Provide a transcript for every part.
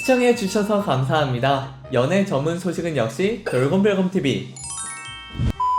시청해주셔서 감사합니다. 연애 전문 소식은 역시 돌곰별곰TV.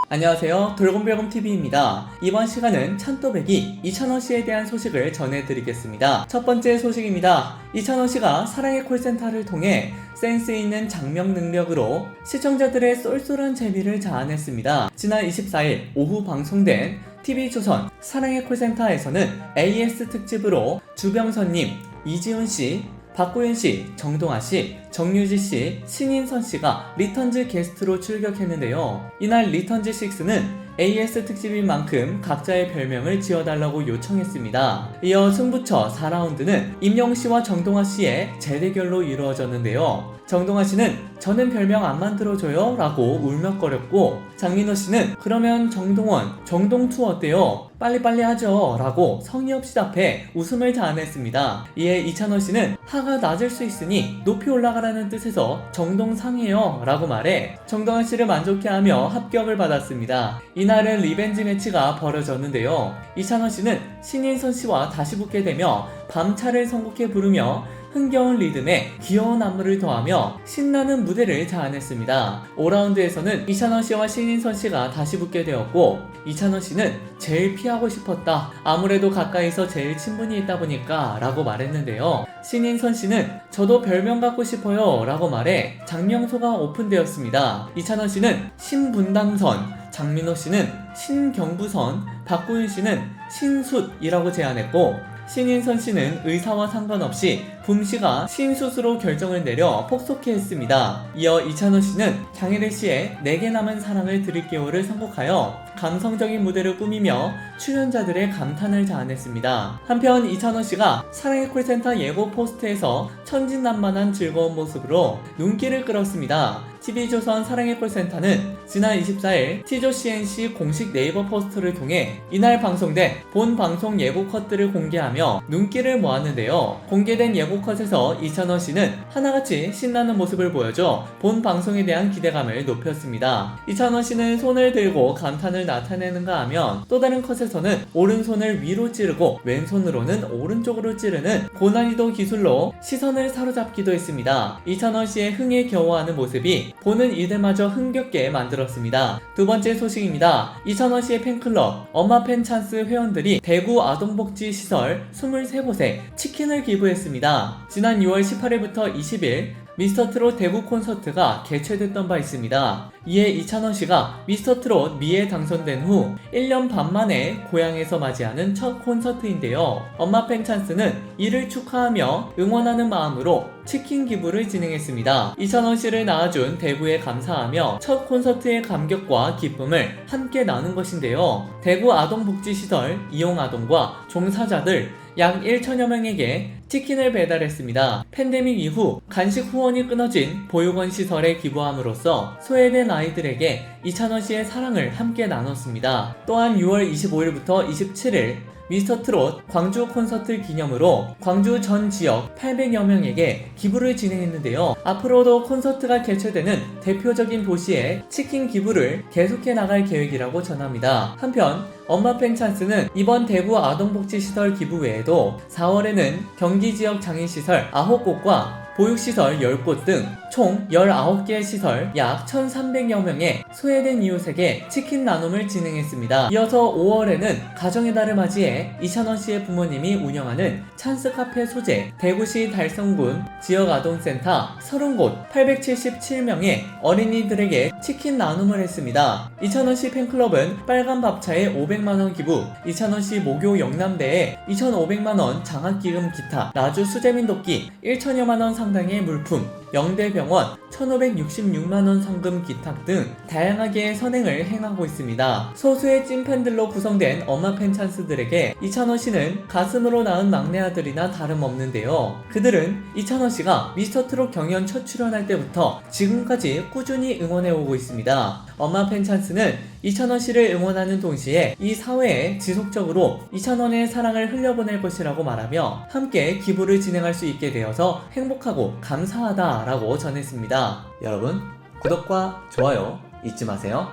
안녕하세요, 돌곰별곰TV입니다. 이번 시간은 찬또배기 이찬원씨에 대한 소식을 전해드리겠습니다. 첫 번째 소식입니다. 이찬원씨가 사랑의 콜센터를 통해 센스 있는 장명 능력으로 시청자들의 쏠쏠한 재미를 자아냈습니다. 지난 24일 오후 방송된 TV조선 사랑의 콜센터에서는 AS 특집으로 주병선님, 이지훈씨, 박고윤씨, 정동아씨, 정유지씨, 신인선씨가 리턴즈 게스트로 출격했는데요. 이날 리턴즈6는 AS 특집인 만큼 각자의 별명을 지어달라고 요청했습니다. 이어 승부처 4라운드는 임영씨와 정동아씨의 재대결로 이루어졌는데요. 정동아씨는 저는 별명 안 만들어줘요 라고 울먹거렸고, 장민호씨는 그러면 정동원, 정동투 어때요? 빨리빨리 하죠 라고 성의 없이 답해 웃음을 자아냈습니다. 이에 이찬원씨는 하가 낮을 수 있으니 높이 올라가라는 뜻에서 정동상해요 라고 말해 정동아씨를 만족해하며 합격을 받았습니다. 이날은 리벤지 매치가 벌어졌는데요. 이찬원씨는 신인선씨와 다시 붙게 되며 밤차를 선곡해 부르며 흥겨운 리듬에 귀여운 안무를 더하며 신나는 무대를 자아냈습니다. 5라운드에서는 이찬원씨와 신인선씨가 다시 붙게 되었고, 이찬원씨는 제일 피하고 싶었다, 아무래도 가까이서 제일 친분이 있다 보니까 라고 말했는데요. 신인선씨는 저도 별명 갖고 싶어요 라고 말해 장명소가 오픈되었습니다. 이찬원씨는 신분당선, 장민호씨는 신경부선, 박고윤씨는 신숫이라고 제안했고, 신인선씨는 의사와 상관없이 붐씨가 신숫으로 결정을 내려 폭소케 했습니다. 이어 이찬원씨는 장혜리씨의 내게 남은 사랑을 드릴게요를 선곡하여 감성적인 무대를 꾸미며 출연자들의 감탄을 자아냈습니다. 한편 이찬원씨가 사랑의 콜센터 예고 포스트에서 천진난만한 즐거운 모습으로 눈길을 끌었습니다. TV조선 사랑의 콜센터는 지난 24일 T조CNC 공식 네이버 포스터를 통해 이날 방송된 본 방송 예고 컷들을 공개하며 눈길을 모았는데요. 공개된 예고 컷에서 이찬원씨는 하나같이 신나는 모습을 보여줘 본 방송에 대한 기대감을 높였습니다. 이찬원씨는 손을 들고 감탄을 나타내는가 하면 또 다른 컷에서는 오른손을 위로 찌르고 왼손으로는 오른쪽으로 찌르는 고난이도 기술로 시선을 사로잡기도 했습니다. 이찬원씨의 흥에 겨워하는 모습이 보는 이들마저 흥겹게 만들었습니다. 두 번째 소식입니다. 이찬원씨의 팬클럽 엄마 팬 찬스 회원들이 대구 아동복지시설 23곳에 치킨을 기부했습니다. 지난 6월 18일부터 20일 미스터트롯 대구 콘서트가 개최됐던 바 있습니다. 이에 이찬원씨가 미스터트롯 미에 당선된 후 1년 반 만에 고향에서 맞이하는 첫 콘서트인데요. 엄마 팬 찬스는 이를 축하하며 응원하는 마음으로 치킨 기부를 진행했습니다. 이찬원씨를 낳아준 대구에 감사하며 첫 콘서트의 감격과 기쁨을 함께 나눈 것인데요. 대구 아동복지시설 이용아동과 종사자들 약 1천여 명에게 치킨을 배달했습니다. 팬데믹 이후 간식 후원이 끊어진 보육원 시설에 기부함으로써 소외된 아이들에게 이찬원씨의 사랑을 함께 나눴습니다. 또한 6월 25일부터 27일 미스터트롯 광주 콘서트 기념으로 광주 전 지역 800여 명에게 기부를 진행했는데요. 앞으로도 콘서트가 개최되는 대표적인 도시에 치킨 기부를 계속해 나갈 계획이라고 전합니다. 한편 엄마 팬 찬스는 이번 대구 아동복지시설 기부 외에도 4월에는 경기 지역 장애시설 9곳과 보육시설 10곳 등 총 19개의 시설 약 1,300여 명의 소외된 이웃에게 치킨 나눔을 진행했습니다. 이어서 5월에는 가정의 달을 맞이해 이찬원씨의 부모님이 운영하는 찬스 카페 소재 대구시 달성군 지역아동센터 30곳 877명의 어린이들에게 치킨 나눔을 했습니다. 이찬원씨 팬클럽은 빨간 밥차에 500만원 기부, 이찬원씨 모교 영남대에 2,500만원 장학기금 기타, 나주 수재민 돕기 1천여만원 상당의 물품, 영대병원 1,566만원 성금 기탁 등 다양하게 선행을 행하고 있습니다. 소수의 찐팬들로 구성된 엄마 팬 찬스들에게 이찬원씨는 가슴으로 낳은 막내 아들이나 다름없는데요. 그들은 이찬원씨가 미스터트롯 경연 첫 출연할 때부터 지금까지 꾸준히 응원해오고 있습니다. 엄마 팬 찬스는 이찬원씨를 응원하는 동시에 이 사회에 지속적으로 이찬원의 사랑을 흘려보낼 것이라고 말하며 함께 기부를 진행할 수 있게 되어서 행복하고 감사하다라고 전했습니다. 여러분, 구독과 좋아요 잊지 마세요.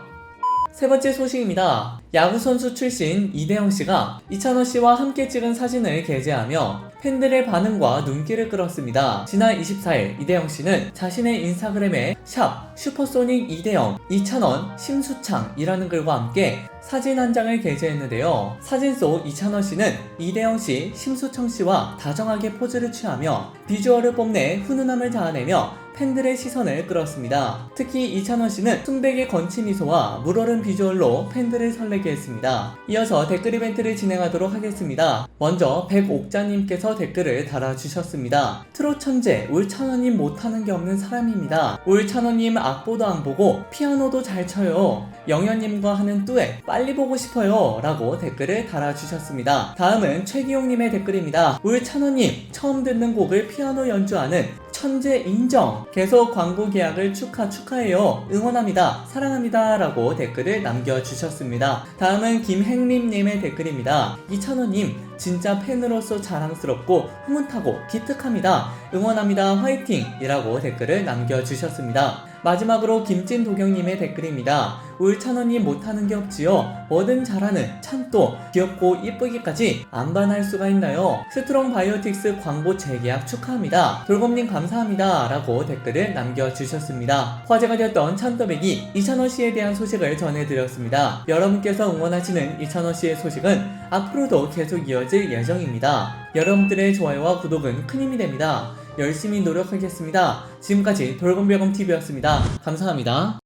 세 번째 소식입니다. 야구선수 출신 이대영씨가 이찬원씨와 함께 찍은 사진을 게재하며 팬들의 반응과 눈길을 끌었습니다. 지난 24일 이대영 씨는 자신의 인스타그램에 샵 슈퍼소닉 이대영 2,000원 심수창이라는 글과 함께 사진 한 장을 게재했는데요. 사진 속 이찬원 씨는 이대영 씨, 심수청 씨와 다정하게 포즈를 취하며 비주얼을 뽐내 훈훈함을 자아내며 팬들의 시선을 끌었습니다. 특히 이찬원 씨는 순백의 건치 미소와 물오른 비주얼로 팬들을 설레게 했습니다. 이어서 댓글 이벤트를 진행하도록 하겠습니다. 먼저 백옥자님께서 댓글을 달아주셨습니다. 트롯 천재 울찬원님 못하는 게 없는 사람입니다. 울찬원님 악보도 안 보고 피아노도 잘 쳐요. 영현님과 하는 듀엣 빨리 보고 싶어요 라고 댓글을 달아주셨습니다. 다음은 최기용님의 댓글입니다. 울찬원님 처음 듣는 곡을 피아노 연주하는 천재 인정. 계속 광고 계약을 축하해요. 응원합니다. 사랑합니다. 라고 댓글을 남겨주셨습니다. 다음은 김행림님의 댓글입니다. 이찬호님 진짜 팬으로서 자랑스럽고 흐뭇하고 기특합니다. 응원합니다. 화이팅! 이라고 댓글을 남겨주셨습니다. 마지막으로 김진도경님의 댓글입니다. 울찬원님 못하는 게 없지요. 뭐든 잘하는 찬또 귀엽고 이쁘기까지 안 반할 수가 있나요? 스트롱 바이오틱스 광고 재계약 축하합니다. 돌곰님 감사합니다. 라고 댓글을 남겨주셨습니다. 화제가 되었던 찬또배기 이찬원씨에 대한 소식을 전해드렸습니다. 여러분께서 응원하시는 이찬원씨의 소식은 앞으로도 계속 이어질 예정입니다. 여러분들의 좋아요와 구독은 큰 힘이 됩니다. 열심히 노력하겠습니다. 지금까지 돌곰별곰TV였습니다. 감사합니다.